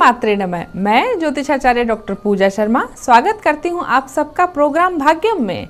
मात्रे नमः। मैं ज्योतिषाचार्य डॉक्टर पूजा शर्मा स्वागत करती हूं आप सबका प्रोग्राम भाग्यम में।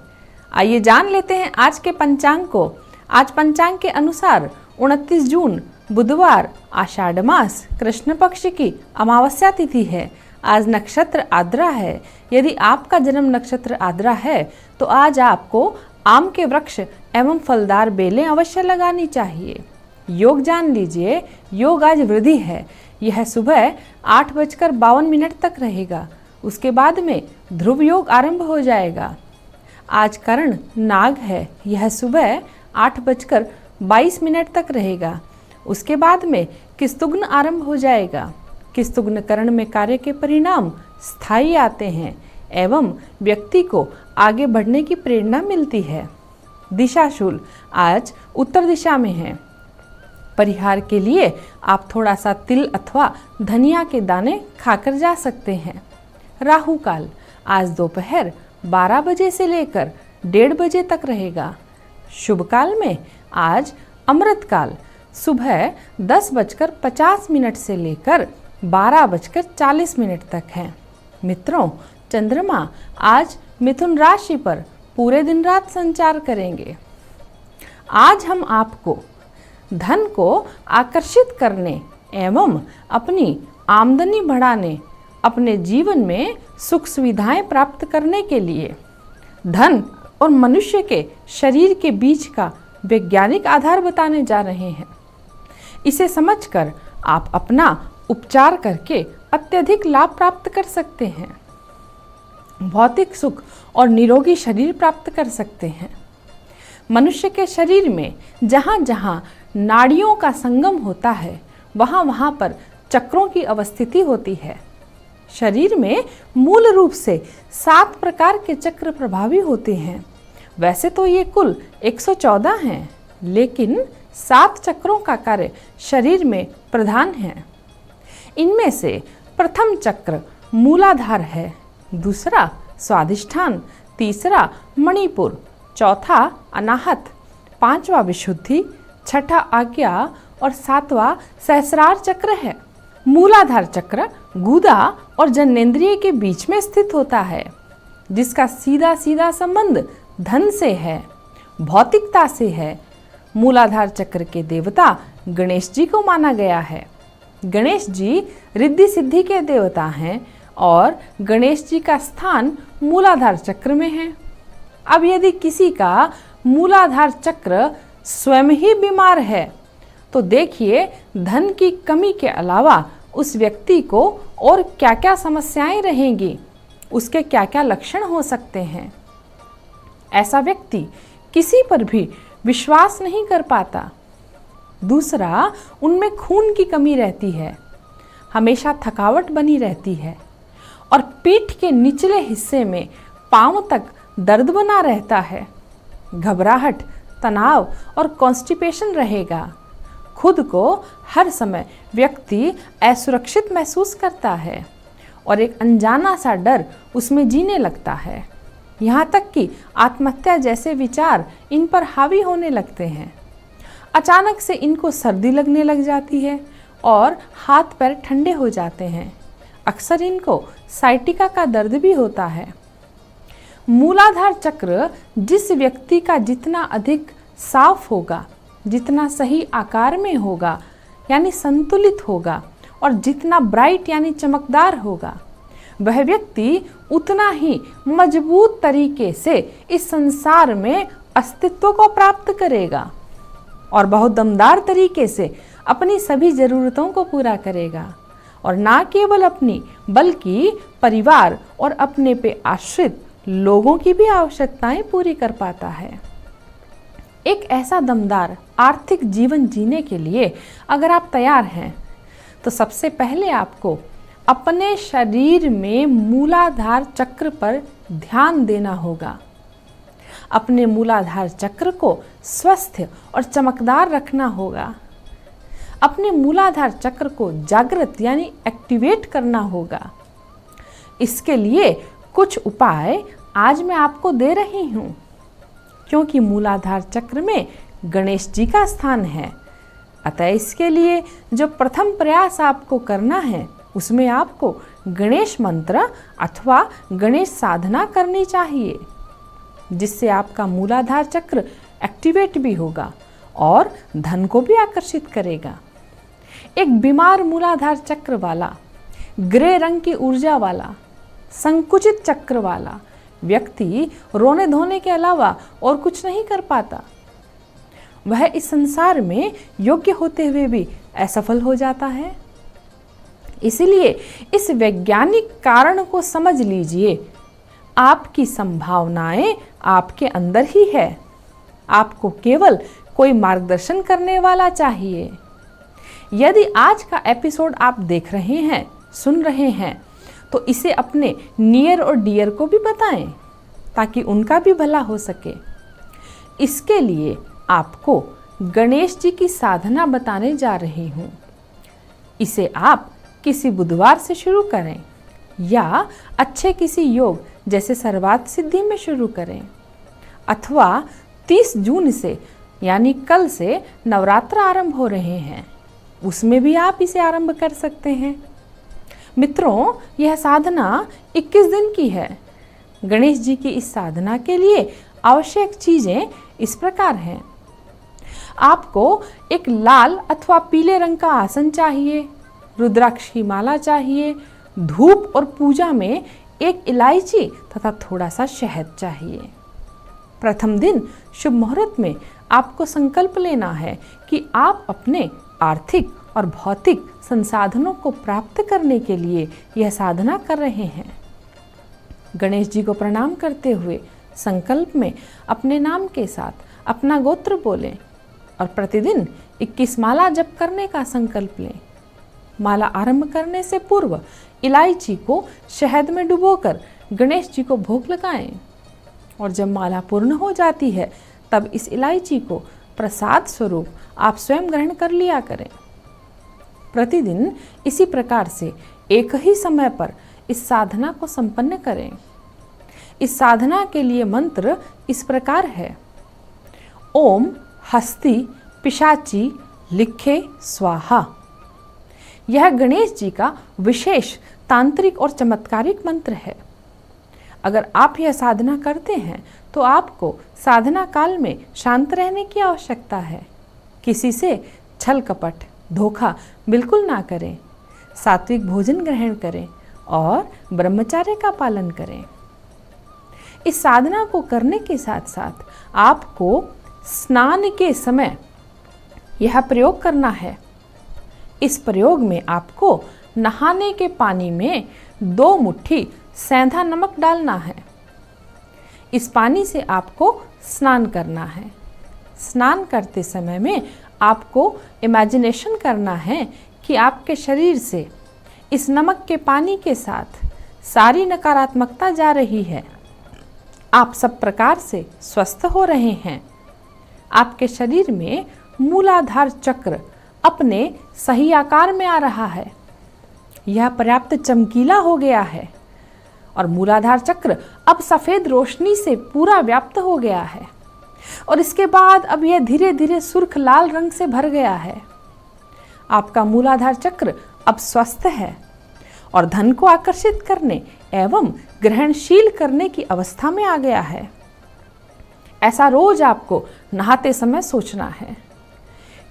आइए जान लेते हैं आज के पंचांग को। आज पंचांग के अनुसार 29 जून बुधवार, आषाढ़ मास, कृष्ण पक्ष की अमावस्या तिथि है। आज नक्षत्र आद्रा है। यदि आपका जन्म नक्षत्र आद्रा है तो आज आपको आम के वृक्ष एवं फलदार बेलें अवश्य लगानी चाहिए। योग जान लीजिए, योग आज वृद्धि है। यह सुबह 8:52 तक रहेगा। उसके बाद में ध्रुव योग आरंभ हो जाएगा। आज करण नाग है। यह सुबह 8:22 तक रहेगा। उसके बाद में किस्तुग्न आरंभ हो जाएगा। किस्तुग्न करण में कार्य के परिणाम स्थायी आते हैं एवं व्यक्ति को आगे बढ़ने की प्रेरणा मिलती है। दिशाशूल आज उत्तर दिशा में है। परिहार के लिए आप थोड़ा सा तिल अथवा धनिया के दाने खाकर जा सकते हैं। राहु काल आज दोपहर 12 बजे से लेकर 1:30 बजे तक रहेगा। शुभ काल में आज अमृत काल सुबह 10:50 से लेकर 12:40 तक है। मित्रों, चंद्रमा आज मिथुन राशि पर पूरे दिन रात संचार करेंगे। आज हम आपको धन को आकर्षित करने एवं अपनी आमदनी बढ़ाने, अपने जीवन में सुख सुविधाएं प्राप्त करने के लिए धन और मनुष्य के शरीर के बीच का वैज्ञानिक आधार बताने जा रहे हैं। इसे समझकर आप अपना उपचार करके अत्यधिक लाभ प्राप्त कर सकते हैं। भौतिक सुख और निरोगी शरीर प्राप्त कर सकते हैं। मनुष्य के शरीर में जहाँ जहाँ नाड़ियों का संगम होता है वहाँ वहाँ पर चक्रों की अवस्थिति होती है। शरीर में मूल रूप से 7 प्रकार के चक्र प्रभावी होते हैं। वैसे तो ये कुल 114 हैं, लेकिन 7 चक्रों का कार्य शरीर में प्रधान है। इनमें से प्रथम चक्र मूलाधार है, दूसरा स्वादिष्ठान, तीसरा मणिपुर, चौथा अनाहत, 5वां विशुद्धि, 6ठा आज्ञा और 7वां सहस्रार चक्र है। मूलाधार चक्र गुदा और जननेंद्रिय के बीच में स्थित होता है, जिसका सीधा सीधा संबंध धन से है, भौतिकता से है। मूलाधार चक्र के देवता गणेश जी को माना गया है। गणेश जी रिद्धि सिद्धि के देवता हैं और गणेश जी का स्थान मूलाधार चक्र में है। अब यदि किसी का मूलाधार चक्र स्वयं ही बीमार है तो देखिए धन की कमी के अलावा उस व्यक्ति को और क्या क्या समस्याएं रहेंगी, उसके क्या क्या लक्षण हो सकते हैं। ऐसा व्यक्ति किसी पर भी विश्वास नहीं कर पाता। दूसरा, उनमें खून की कमी रहती है, हमेशा थकावट बनी रहती है और पीठ के निचले हिस्से में पांव तक दर्द बना रहता है। घबराहट, तनाव और कॉन्स्टिपेशन रहेगा। खुद को हर समय व्यक्ति असुरक्षित महसूस करता है और एक अनजाना सा डर उसमें जीने लगता है। यहाँ तक कि आत्महत्या जैसे विचार इन पर हावी होने लगते हैं। अचानक से इनको सर्दी लगने लग जाती है और हाथ पैर ठंडे हो जाते हैं। अक्सर इनको साइटिका का दर्द भी होता है। मूलाधार चक्र जिस व्यक्ति का जितना अधिक साफ होगा, जितना सही आकार में होगा यानी संतुलित होगा और जितना ब्राइट यानी चमकदार होगा, वह व्यक्ति उतना ही मजबूत तरीके से इस संसार में अस्तित्व को प्राप्त करेगा और बहुत दमदार तरीके से अपनी सभी जरूरतों को पूरा करेगा और ना केवल अपनी बल्कि परिवार और अपने पे आश्रित लोगों की भी आवश्यकताएं पूरी कर पाता है। एक ऐसा दमदार आर्थिक जीवन जीने के लिए अगर आप तैयार हैं तो सबसे पहले आपको अपने शरीर में मूलाधार चक्र पर ध्यान देना होगा। अपने मूलाधार चक्र को स्वस्थ और चमकदार रखना होगा। अपने मूलाधार चक्र को जागृत यानी एक्टिवेट करना होगा। इसके लिए कुछ उपाय आज मैं आपको दे रही हूँ, क्योंकि मूलाधार चक्र में गणेश जी का स्थान है। अतः इसके लिए जो प्रथम प्रयास आपको करना है उसमें आपको गणेश मंत्र अथवा गणेश साधना करनी चाहिए, जिससे आपका मूलाधार चक्र एक्टिवेट भी होगा और धन को भी आकर्षित करेगा। एक बीमार मूलाधार चक्र वाला, ग्रे रंग की ऊर्जा वाला, संकुचित चक्र वाला व्यक्ति रोने धोने के अलावा और कुछ नहीं कर पाता। वह इस संसार में योग्य होते हुए भी असफल हो जाता है। इसलिए इस वैज्ञानिक कारण को समझ लीजिए। आपकी संभावनाएं आपके अंदर ही है। आपको केवल कोई मार्गदर्शन करने वाला चाहिए। यदि आज का एपिसोड आप देख रहे हैं, सुन रहे हैं, तो इसे अपने नियर और डियर को भी बताएं, ताकि उनका भी भला हो सके। इसके लिए आपको गणेश जी की साधना बताने जा रही हूँ। इसे आप किसी बुधवार से शुरू करें या अच्छे किसी योग जैसे सर्वार्थ सिद्धि में शुरू करें, अथवा 30 जून से यानी कल से नवरात्र आरंभ हो रहे हैं, उसमें भी आप इसे आरंभ कर सकते हैं। मित्रों, यह साधना 21 दिन की है। गणेश जी की इस साधना के लिए आवश्यक चीजें इस प्रकार हैं। आपको एक लाल अथवा पीले रंग का आसन चाहिए, रुद्राक्ष की माला चाहिए, धूप और पूजा में एक इलायची तथा थोड़ा सा शहद चाहिए। प्रथम दिन शुभ मुहूर्त में आपको संकल्प लेना है कि आप अपने आर्थिक और भौतिक संसाधनों को प्राप्त करने के लिए यह साधना कर रहे हैं। गणेश जी को प्रणाम करते हुए संकल्प में अपने नाम के साथ अपना गोत्र बोलें और प्रतिदिन 21 माला जप करने का संकल्प लें। माला आरंभ करने से पूर्व इलायची को शहद में डुबोकर गणेश जी को भोग लगाएं और जब माला पूर्ण हो जाती है तब इस इलायची को प्रसाद स्वरूप आप स्वयं ग्रहण कर लिया करें। प्रतिदिन इसी प्रकार से एक ही समय पर इस साधना को संपन्न करें। इस साधना के लिए मंत्र इस प्रकार है: ओम हस्ती पिशाची लिखे स्वाहा। यह गणेश जी का विशेष तांत्रिक और चमत्कारिक मंत्र है। अगर आप यह साधना करते हैं तो आपको साधना काल में शांत रहने की आवश्यकता है। किसी से छल कपट धोखा बिल्कुल ना करें। सात्विक भोजन ग्रहण करें और ब्रह्मचर्य का पालन करें। इस साधना को करने के साथ साथ आपको स्नान के समय यह प्रयोग करना है। इस प्रयोग में आपको नहाने के पानी में 2 मुट्ठी सेंधा नमक डालना है। इस पानी से आपको स्नान करना है। स्नान करते समय में आपको इमेजिनेशन करना है कि आपके शरीर से इस नमक के पानी के साथ सारी नकारात्मकता जा रही है। आप सब प्रकार से स्वस्थ हो रहे हैं। आपके शरीर में मूलाधार चक्र अपने सही आकार में आ रहा है। यह पर्याप्त चमकीला हो गया है और मूलाधार चक्र अब सफेद रोशनी से पूरा व्याप्त हो गया है और इसके बाद अब यह धीरे धीरे सुर्ख लाल रंग से भर गया है। आपका मूलाधार चक्र अब स्वस्थ है और धन को आकर्षित करने एवं ग्रहणशील करने की अवस्था में आ गया है। ऐसा रोज आपको नहाते समय सोचना है,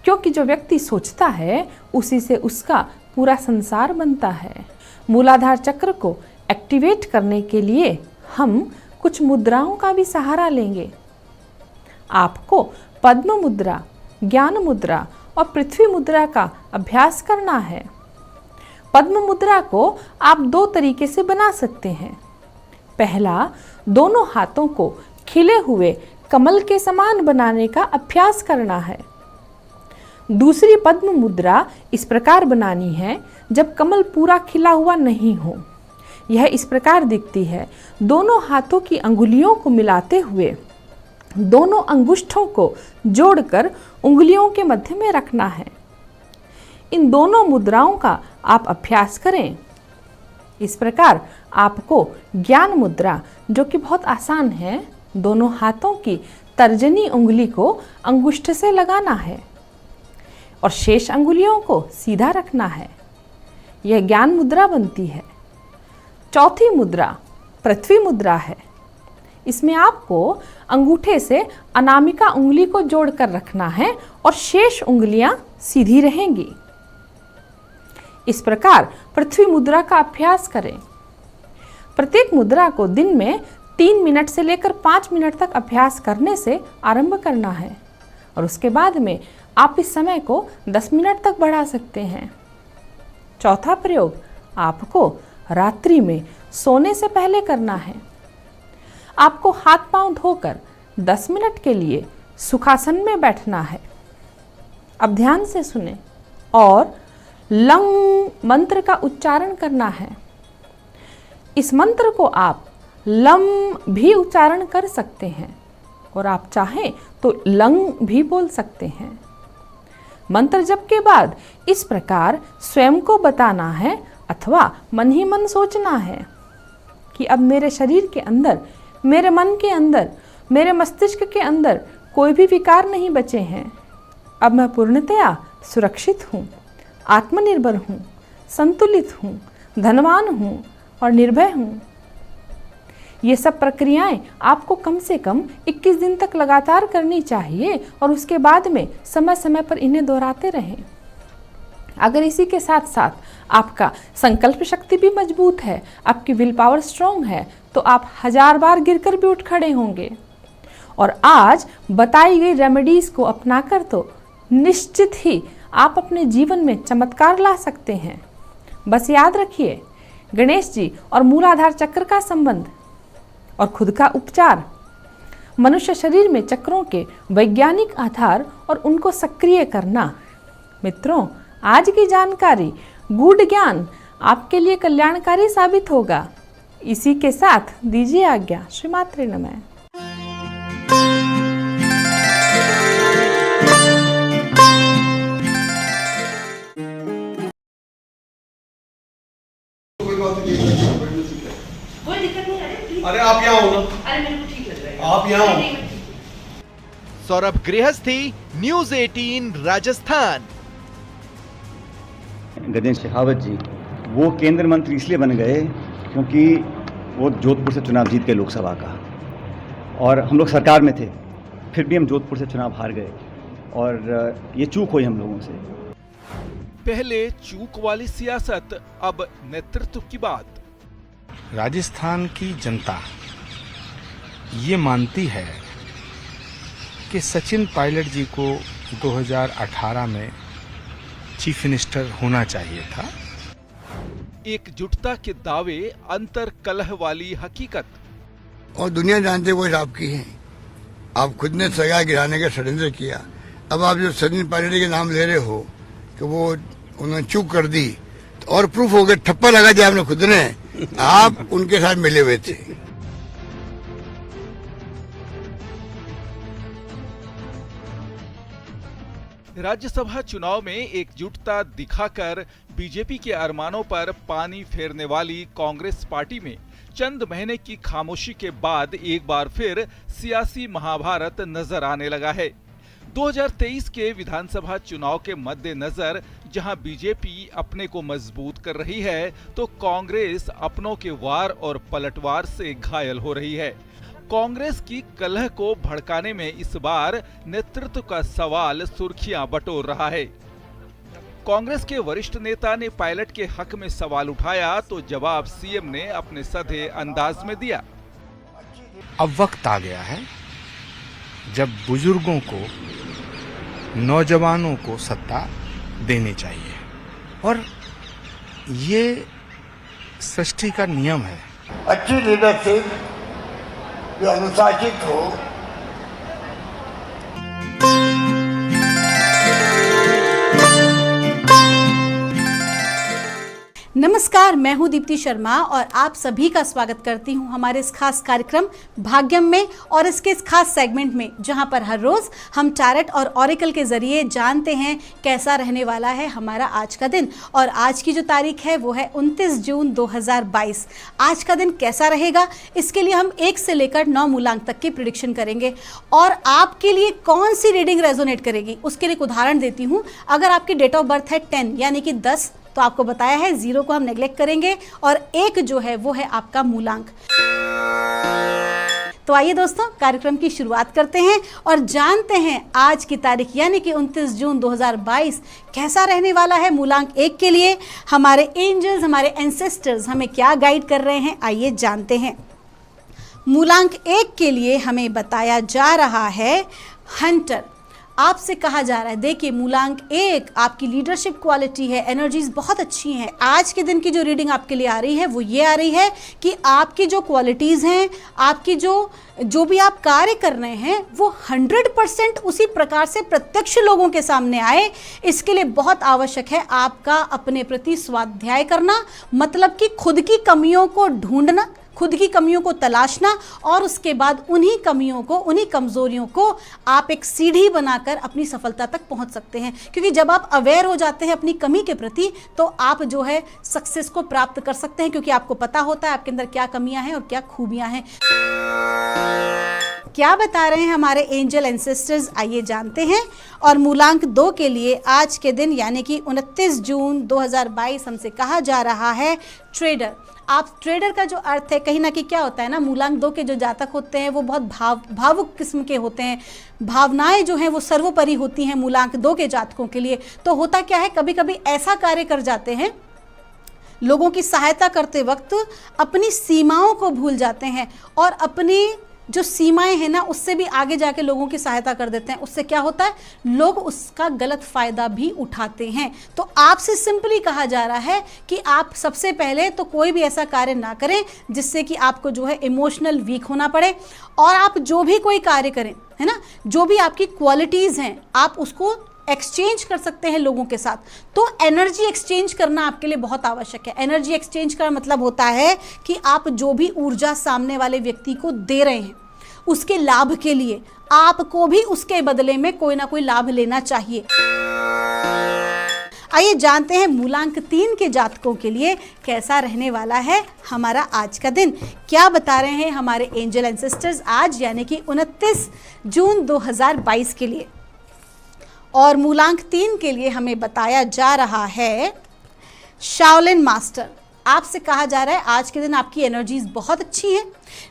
क्योंकि जो व्यक्ति सोचता है उसी से उसका पूरा संसार बनता है। मूलाधार चक्र को एक्टिवेट करने के लिए हम कुछ मुद्राओं का भी सहारा लेंगे। आपको पद्म मुद्रा, ज्ञान मुद्रा और पृथ्वी मुद्रा का अभ्यास करना है। पद्म मुद्रा को आप 2 तरीके से बना सकते हैं। पहला, दोनों हाथों को खिले हुए कमल के समान बनाने का अभ्यास करना है। दूसरी पद्म मुद्रा इस प्रकार बनानी है जब कमल पूरा खिला हुआ नहीं हो। यह इस प्रकार दिखती है। दोनों हाथों की अंगुलियों को मिलाते हुए दोनों अंगुष्ठों को जोड़कर उंगलियों के मध्य में रखना है। इन दोनों मुद्राओं का आप अभ्यास करें। इस प्रकार आपको ज्ञान मुद्रा, जो कि बहुत आसान है, दोनों हाथों की तर्जनी उंगली को अंगुष्ठ से लगाना है और शेष अंगुलियों को सीधा रखना है। यह ज्ञान मुद्रा बनती है। चौथी मुद्रा पृथ्वी मुद्रा है। इसमें आपको अंगूठे से अनामिका उंगली को जोड़कर रखना है और शेष उंगलियां सीधी रहेंगी। इस प्रकार पृथ्वी मुद्रा का अभ्यास करें। प्रत्येक मुद्रा को दिन में 3 मिनट से लेकर 5 मिनट तक अभ्यास करने से आरंभ करना है और उसके बाद में आप इस समय को 10 मिनट तक बढ़ा सकते हैं। चौथा प्रयोग आपको रात्रि में सोने से पहले करना है। आपको हाथ पांव धोकर 10 मिनट के लिए सुखासन में बैठना है। अब ध्यान से सुने और लंग मंत्र का उच्चारण करना है। इस मंत्र को आप लम भी उच्चारण कर सकते हैं और आप चाहें तो लंग भी बोल सकते हैं। मंत्र जप के बाद इस प्रकार स्वयं को बताना है अथवा मन ही मन सोचना है कि अब मेरे शरीर के अंदर, मेरे मन के अंदर, मेरे मस्तिष्क के अंदर कोई भी विकार नहीं बचे हैं। अब मैं पूर्णतया सुरक्षित हूँ, आत्मनिर्भर हूँ, संतुलित हूँ, धनवान हूँ और निर्भय हूँ। ये सब प्रक्रियाएं आपको कम से कम 21 दिन तक लगातार करनी चाहिए और उसके बाद में समय समय पर इन्हें दोहराते रहें। अगर इसी के साथ साथ आपका संकल्प शक्ति भी मजबूत है, आपकी विल पावर स्ट्रांग है, तो आप 1000 बार गिरकर भी उठ खड़े होंगे। और आज बताई गई रेमेडीज को अपनाकर तो निश्चित ही आप अपने जीवन में चमत्कार ला सकते हैं। बस याद रखिए, गणेश जी और मूलाधार चक्र का संबंध और खुद का उपचार, मनुष्य शरीर में चक्रों के वैज्ञानिक आधार और उनको सक्रिय करना। मित्रों, आज की जानकारी, गूढ़ ज्ञान आपके लिए कल्याणकारी साबित होगा। इसी के साथ दीजिए आज्ञा। श्रीमात्रे नमः। कोई दिक्कत नहीं है। अरे आप यहाँ हो ना। अरे मेरे को ठीक लग रहा है। आप यहाँ हो। सौरभ गृहस्थी, न्यूज 18 राजस्थान। गजेंद्र शेखावत जी वो केंद्र मंत्री इसलिए बन गए क्योंकि वो जोधपुर से चुनाव जीत गए लोकसभा का, और हम लोग सरकार में थे, फिर भी हम जोधपुर से चुनाव हार गए और ये चूक हुई हम लोगों से। पहले चूक वाली सियासत, अब नेतृत्व की बात। राजस्थान की जनता ये मानती है कि सचिन पायलट जी को 2018 में चीफ मिनिस्टर होना चाहिए था। एकजुटता के दावे, अंतर कलह वाली हकीकत। और दुनिया जानते वो आपकी है। आप खुद ने सगा गिराने का षड्यंत्र किया। अब आप जो सचिन पायलट के नाम ले रहे हो कि वो उन्होंने चूक कर दी, तो और प्रूफ हो गया, ठप्पा लगा दिया आपने खुद ने। आप उनके साथ मिले हुए थे। राज्यसभा चुनाव में एकजुटता दिखाकर बीजेपी के अरमानों पर पानी फेरने वाली कांग्रेस पार्टी में चंद महीने की खामोशी के बाद एक बार फिर सियासी महाभारत नजर आने लगा है। 2023 के विधानसभा चुनाव के मद्देनजर जहां बीजेपी अपने को मजबूत कर रही है, तो कांग्रेस अपनों के वार और पलटवार से घायल हो रही है। कांग्रेस की कलह को भड़काने में इस बार नेतृत्व का सवाल सुर्खियां बटोर रहा है। कांग्रेस के वरिष्ठ नेता ने पायलट के हक में सवाल उठाया तो जवाब सीएम ने अपने सधे अंदाज में दिया। अब वक्त आ गया है जब बुजुर्गों को, नौजवानों को सत्ता देनी चाहिए, और ये सृष्टि का नियम है। अच्छी लीडरशिप जो अनुशासित हो। नमस्कार, मैं हूं दीप्ति शर्मा और आप सभी का स्वागत करती हूं हमारे इस खास कार्यक्रम भाग्यम में, और इसके इस खास सेगमेंट में जहां पर हर रोज हम टारट और ऑरेकल के जरिए जानते हैं कैसा रहने वाला है हमारा आज का दिन। और आज की जो तारीख है वो है 29 जून 2022। आज का दिन कैसा रहेगा, इसके लिए हम 1 से लेकर 9 मूलांक तक की प्रिडिक्शन करेंगे। और आपके लिए कौन सी रीडिंग रेजोनेट करेगी उसके लिए एक उदाहरण देती हूँ। अगर आपकी डेट ऑफ बर्थ है 10 यानी कि 10 तो आपको बताया है 0 को हम नेग्लेक्ट करेंगे और 1 जो है वो है आपका मूलांक। तो आइए दोस्तों कार्यक्रम की शुरुआत करते हैं और जानते हैं आज की तारीख यानी कि 29 जून 2022 कैसा रहने वाला है मूलांक 1 के लिए। हमारे एंजल्स, हमारे एंसेस्टर्स हमें क्या गाइड कर रहे हैं, आइए जानते हैं। मूलांक 1 के लिए हमें बताया जा रहा है हंटर। आपसे कहा जा रहा है, देखिए मूलांक 1 आपकी लीडरशिप क्वालिटी है, एनर्जीज बहुत अच्छी हैं। आज के दिन की जो रीडिंग आपके लिए आ रही है वो ये आ रही है कि आपकी जो क्वालिटीज़ हैं, आपकी जो भी आप कार्य कर रहे हैं वो 100% उसी प्रकार से प्रत्यक्ष लोगों के सामने आए। इसके लिए बहुत आवश्यक है आपका अपने प्रति स्वाध्याय करना, मतलब कि खुद की कमियों को ढूंढना, खुद की कमियों को तलाशना और उसके बाद उन्हीं कमियों को, उन्हीं कमजोरियों को आप एक सीढ़ी बनाकर अपनी सफलता तक पहुंच सकते हैं। क्योंकि जब आप अवेयर हो जाते हैं अपनी कमी के प्रति तो आप जो है सक्सेस को प्राप्त कर सकते हैं, क्योंकि आपको पता होता है आपके अंदर क्या कमियां हैं और क्या खूबियां हैं। क्या बता रहे हैं हमारे एंजल एंसेस्टर्स, आइए जानते हैं। और मूलांक 2 के लिए आज के दिन यानी कि 29 जून 2022 हमसे कहा जा रहा है ट्रेडर। आप ट्रेडर का जो अर्थ है कहीं ना कहीं क्या होता है ना, मूलांक 2 के जो जातक होते हैं वो बहुत भावुक किस्म के होते हैं, भावनाएं जो हैं वो सर्वोपरि होती हैं मूलांक 2 के जातकों के लिए। तो होता क्या है, कभी कभी ऐसा कार्य कर जाते हैं, लोगों की सहायता करते वक्त अपनी सीमाओं को भूल जाते हैं और अपनी जो सीमाएं हैं ना उससे भी आगे जाके लोगों की सहायता कर देते हैं। उससे क्या होता है, लोग उसका गलत फायदा भी उठाते हैं। तो आपसे सिंपली कहा जा रहा है कि आप सबसे पहले तो कोई भी ऐसा कार्य ना करें जिससे कि आपको जो है इमोशनल वीक होना पड़े, और आप जो भी कोई कार्य करें, है ना, जो भी आपकी क्वालिटीज़ हैं आप उसको एक्सचेंज कर सकते हैं लोगों के साथ। तो एनर्जी एक्सचेंज करना आपके लिए बहुत आवश्यक है। एनर्जी एक्सचेंज का मतलब होता है कि आप जो भी ऊर्जा सामने वाले व्यक्ति को दे रहे हैं उसके लाभ के लिए आपको भी उसके बदले में कोई ना कोई लाभ लेना चाहिए। आइए जानते हैं मूलांक 3 के जातकों के लिए कैसा रहने वाला है हमारा आज का दिन। क्या बता रहे हैं हमारे एंजल एंसेस्टर्स आज यानी कि 29 जून 2022 के लिए। और मूलांक 3 के लिए हमें बताया जा रहा है शाओलिन मास्टर। आपसे कहा जा रहा है आज के दिन आपकी एनर्जीज बहुत अच्छी हैं,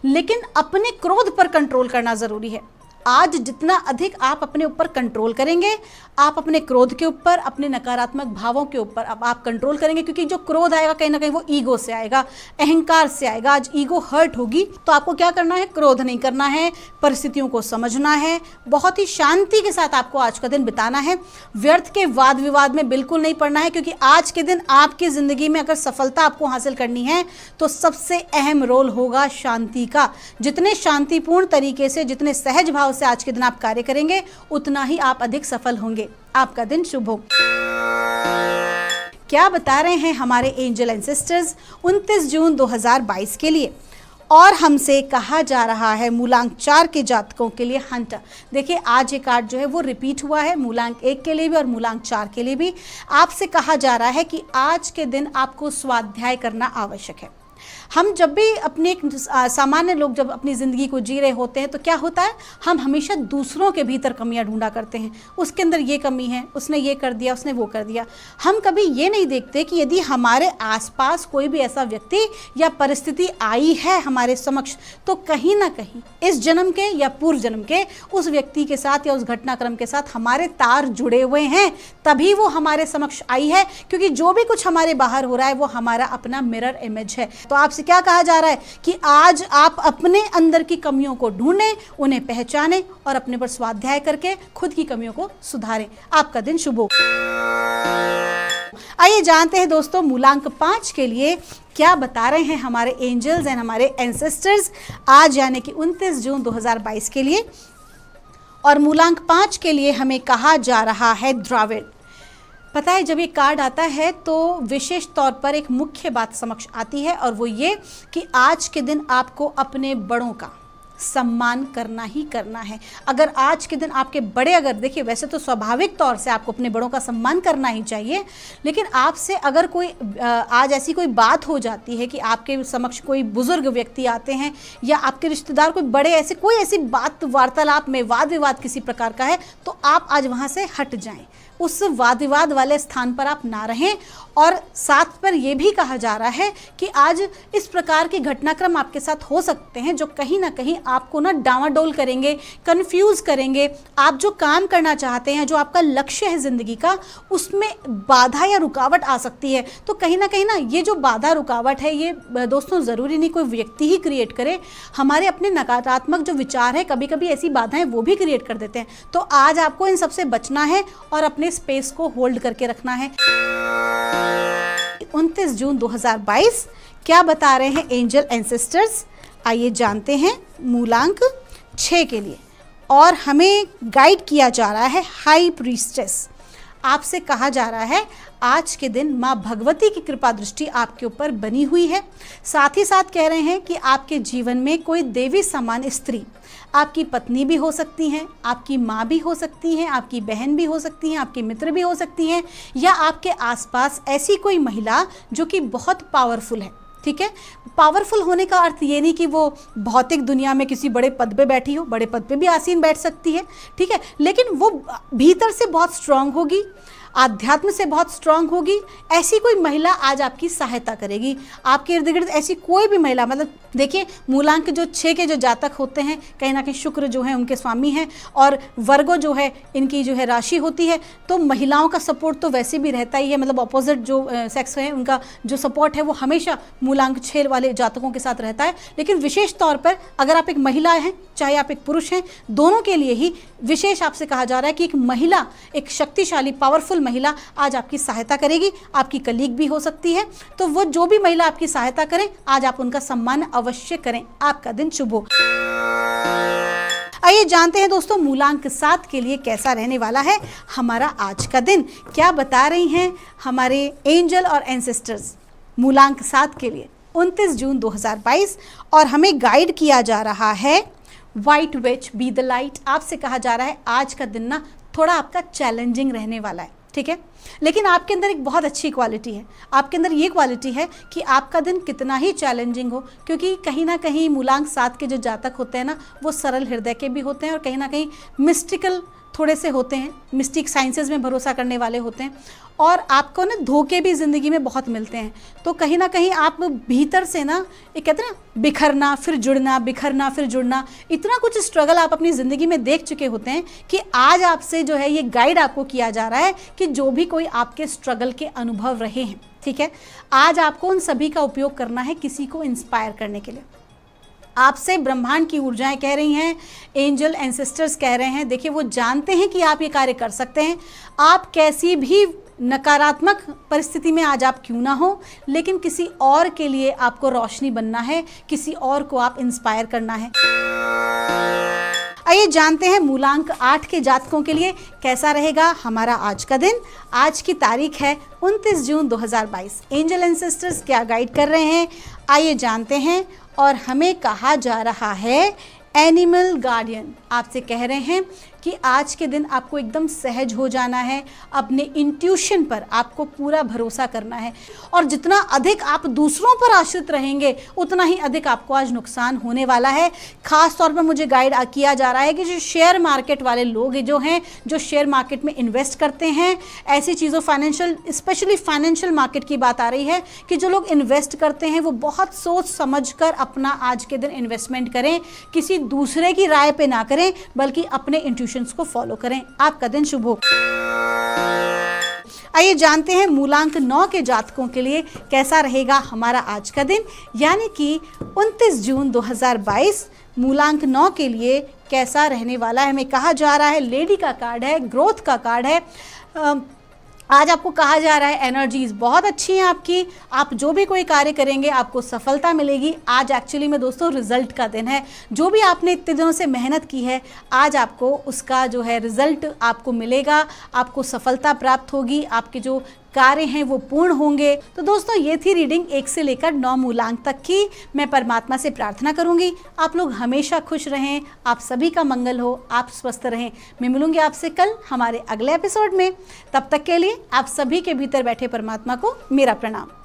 लेकिन अपने क्रोध पर कंट्रोल करना ज़रूरी है। आज जितना अधिक आप अपने ऊपर कंट्रोल करेंगे, आप अपने क्रोध के ऊपर, अपने नकारात्मक भावों के ऊपर अब आप कंट्रोल करेंगे, क्योंकि जो क्रोध आएगा कहीं ना कहीं वो ईगो से आएगा, अहंकार से आएगा। आज ईगो हर्ट होगी तो आपको क्या करना है, क्रोध नहीं करना है, परिस्थितियों को समझना है, बहुत ही शांति के साथ आपको आज का दिन बिताना है। व्यर्थ के वाद विवाद में बिल्कुल नहीं पड़ना है, क्योंकि आज के दिन आपकी ज़िंदगी में अगर सफलता आपको हासिल करनी है तो सबसे अहम रोल होगा शांति का। जितने शांतिपूर्ण तरीके से, जितने सहज भाव से आज के दिन आप कार्य करेंगे उतना ही आप अधिक सफल होंगे। आपका दिन शुभ हो। क्या बता रहे हैं हमारे एंजल एंसेस्टर्स 29 जून 2022 के लिए। और हमसे कहा जा रहा है मूलांक 4 के जातकों के लिए हंटर। देखिए आज ये कार्ड जो है वो रिपीट हुआ है मूलांक 1 के लिए भी और मूलांक 4 के लिए भी। आपसे कहा जा रहा है कि आज के दिन आपको स्वाध्याय करना आवश्यक है। हम जब भी अपने एक सामान्य लोग जब अपनी ज़िंदगी को जी रहे होते हैं तो क्या होता है, हम हमेशा दूसरों के भीतर कमियां ढूंढा करते हैं। उसके अंदर ये कमी है, उसने ये कर दिया, उसने वो कर दिया। हम कभी ये नहीं देखते कि यदि हमारे आसपास कोई भी ऐसा व्यक्ति या परिस्थिति आई है हमारे समक्ष, तो कहीं ना कहीं इस जन्म के या पूर्व जन्म के उस व्यक्ति के साथ या उस घटनाक्रम के साथ हमारे तार जुड़े हुए हैं, तभी वो हमारे समक्ष आई है। क्योंकि जो भी कुछ हमारे बाहर हो रहा है वो हमारा अपना मिरर इमेज है। तो आपसे क्या कहा जा रहा है कि आज आप अपने अंदर की कमियों को ढूंढें, उन्हें पहचानें और अपने पर स्वाध्याय करके खुद की कमियों को सुधारें। आपका दिन शुभ हो। आइए जानते हैं दोस्तों मूलांक 5 के लिए क्या बता रहे हैं हमारे एंजल्स एंड हमारे एंसेस्टर्स आज यानी कि 29 जून 2022 के लिए। और मूलांक 5 के लिए हमें कहा जा रहा है द्राविड। पता है जब ये कार्ड आता है तो विशेष तौर पर एक मुख्य बात समक्ष आती है और वो ये कि आज के दिन आपको अपने बड़ों का सम्मान करना ही करना है। अगर आज के दिन आपके बड़े, अगर देखिए वैसे तो स्वाभाविक तौर से आपको अपने बड़ों का सम्मान करना ही चाहिए, लेकिन आपसे अगर कोई आज ऐसी कोई बात हो जाती है कि आपके समक्ष कोई बुजुर्ग व्यक्ति आते हैं या आपके रिश्तेदार कोई बड़े, ऐसे कोई ऐसी बात वार्तालाप में वाद विवाद किसी प्रकार का है, तो आप आज वहाँ से हट जाएं, उस वाद विवाद वाले स्थान पर आप ना रहें। और साथ पर यह भी कहा जा रहा है कि आज इस प्रकार के घटनाक्रम आपके साथ हो सकते हैं जो कहीं ना कहीं आपको ना डावाडोल करेंगे, कंफ्यूज करेंगे। आप जो काम करना चाहते हैं, जो आपका लक्ष्य है ज़िंदगी का, उसमें बाधा या रुकावट आ सकती है। तो कहीं ना ये जो बाधा रुकावट है, ये दोस्तों ज़रूरी नहीं कोई व्यक्ति ही क्रिएट करे, हमारे अपने नकारात्मक जो विचार है कभी कभी ऐसी बाधाएं वो भी क्रिएट कर देते हैं। तो आज आपको इन सबसे बचना है और अपने स्पेस को होल्ड करके रखना है। 29 जून 2022 क्या बता रहे हैं एंजल एंसेस्टर्स, आइए जानते हैं मूलांक 6 के लिए। और हमें गाइड किया जा रहा है हाई प्रीस्टेस। आपसे कहा जा रहा है आज के दिन माँ भगवती की कृपा दृष्टि आपके ऊपर बनी हुई है। साथ ही साथ कह रहे हैं कि आपके जीवन में कोई देवी समान स्त्री, आपकी पत्नी भी हो सकती हैं, आपकी माँ भी हो सकती हैं, आपकी बहन भी हो सकती हैं, आपके मित्र भी हो सकती हैं, या आपके आसपास ऐसी कोई महिला जो कि बहुत पावरफुल है। ठीक है, पावरफुल होने का अर्थ ये नहीं कि वो भौतिक दुनिया में किसी बड़े पद पे बैठी हो, बड़े पद पे भी आसीन बैठ सकती है, ठीक है, लेकिन वो भीतर से बहुत स्ट्रांग होगी, आध्यात्म से बहुत स्ट्रांग होगी। ऐसी कोई महिला आज आपकी सहायता करेगी। आपके इर्द गिर्द ऐसी कोई भी महिला, मतलब देखिए मूलांक जो 6 के जो जातक होते हैं, कहीं ना कहीं शुक्र जो है उनके स्वामी हैं और वर्गो जो है इनकी जो है राशि होती है। तो महिलाओं का सपोर्ट तो वैसे भी रहता ही है, मतलब अपोजिट जो सेक्स है उनका जो सपोर्ट है वो हमेशा मूलांक 6 वाले जातकों के साथ रहता है। लेकिन विशेष तौर पर अगर आप एक महिला हैं चाहे आप एक पुरुष हैं, दोनों के लिए ही विशेष आपसे कहा जा रहा है कि एक महिला, एक शक्तिशाली पावरफुल महिला आज आपकी सहायता करेगी। आपकी कलीग भी हो सकती है। तो वो जो भी महिला आपकी सहायता करें आज आप उनका सम्मान अवश्य करें। आपका दिन शुभ हो। आइए जानते हैं दोस्तों मूलांक 7 के लिए कैसा रहने वाला है हमारा आज का दिन। क्या बता रही हैं हमारे एंजल और एंसेस्टर्स मूलांक 7 के लिए 29 जून 2022। और हमें गाइड किया जा रहा है white which be the light. आपसे कहा जा रहा है आज का दिन ना थोड़ा आपका चैलेंजिंग रहने वाला है, ठीक है, लेकिन आपके अंदर एक बहुत अच्छी क्वालिटी है। आपके अंदर ये क्वालिटी है कि आपका दिन कितना ही चैलेंजिंग हो, क्योंकि कहीं ना कहीं मूलांक 7 के जो जातक होते हैं ना वो सरल हृदय के भी होते हैं और कहीं ना कहीं मिस्टिकल थोड़े से होते हैं, मिस्टिक साइंसेस में भरोसा करने वाले होते हैं। और आपको ना धोखे भी ज़िंदगी में बहुत मिलते हैं। तो कहीं ना कहीं आप भीतर से ना ये कहते हैं ना बिखरना फिर जुड़ना, बिखरना फिर जुड़ना, इतना कुछ स्ट्रगल आप अपनी ज़िंदगी में देख चुके होते हैं कि आज आपसे जो है ये गाइड आपको किया जा रहा है कि जो भी कोई आपके स्ट्रगल के अनुभव रहे हैं, ठीक है, आज आपको उन सभी का उपयोग करना है किसी को इंस्पायर करने के लिए। आपसे ब्रह्मांड की ऊर्जाएं कह रही हैं, एंजल एंसेस्टर्स कह रहे हैं, देखिए वो जानते हैं कि आप ये कार्य कर सकते हैं। आप कैसी भी नकारात्मक परिस्थिति में आज आप क्यों ना हो, लेकिन किसी और के लिए आपको रोशनी बनना है, किसी और को आप इंस्पायर करना है। आइए जानते हैं मूलांक 8 के जातकों के लिए कैसा रहेगा हमारा आज का दिन। आज की तारीख है 29 जून 2022। एंजल एंसेस्टर्स क्या गाइड कर रहे हैं आइए जानते हैं। और हमें कहा जा रहा है एनिमल गार्डियन आपसे कह रहे हैं कि आज के दिन आपको एकदम सहज हो जाना है, अपने इंट्यूशन पर आपको पूरा भरोसा करना है। और जितना अधिक आप दूसरों पर आश्रित रहेंगे उतना ही अधिक आपको आज नुकसान होने वाला है। खास तौर पर मुझे गाइड किया जा रहा है कि जो शेयर मार्केट वाले लोग जो हैं, जो शेयर मार्केट में इन्वेस्ट करते हैं, ऐसी चीज़ों फाइनेंशियल, स्पेशली फाइनेंशियल मार्केट की बात आ रही है कि जो लोग इन्वेस्ट करते हैं वो बहुत सोच समझ कर अपना आज के दिन इन्वेस्टमेंट करें, किसी दूसरे की राय पे ना करें बल्कि अपने इंट्यूशंस को फॉलो करें। आपका दिन शुभ हो। आइए जानते हैं मूलांक 9 के जातकों के लिए कैसा रहेगा हमारा आज का दिन, यानी कि 29 जून 2022 मूलांक 9 के लिए कैसा रहने वाला है। हमें कहा जा रहा है लेडी का कार्ड है, ग्रोथ का कार्ड है। आज आपको कहा जा रहा है एनर्जीज बहुत अच्छी हैं आपकी, आप जो भी कोई कार्य करेंगे आपको सफलता मिलेगी। आज एक्चुअली में दोस्तों रिजल्ट का दिन है। जो भी आपने इतने दिनों से मेहनत की है आज आपको उसका जो है रिजल्ट आपको मिलेगा, आपको सफलता प्राप्त होगी, आपके जो कार्य हैं वो पूर्ण होंगे। तो दोस्तों ये थी रीडिंग 1 से लेकर 9 मूलांक तक की। मैं परमात्मा से प्रार्थना करूंगी आप लोग हमेशा खुश रहें, आप सभी का मंगल हो, आप स्वस्थ रहें। मैं मिलूंगी आपसे कल हमारे अगले एपिसोड में। तब तक के लिए आप सभी के भीतर बैठे परमात्मा को मेरा प्रणाम।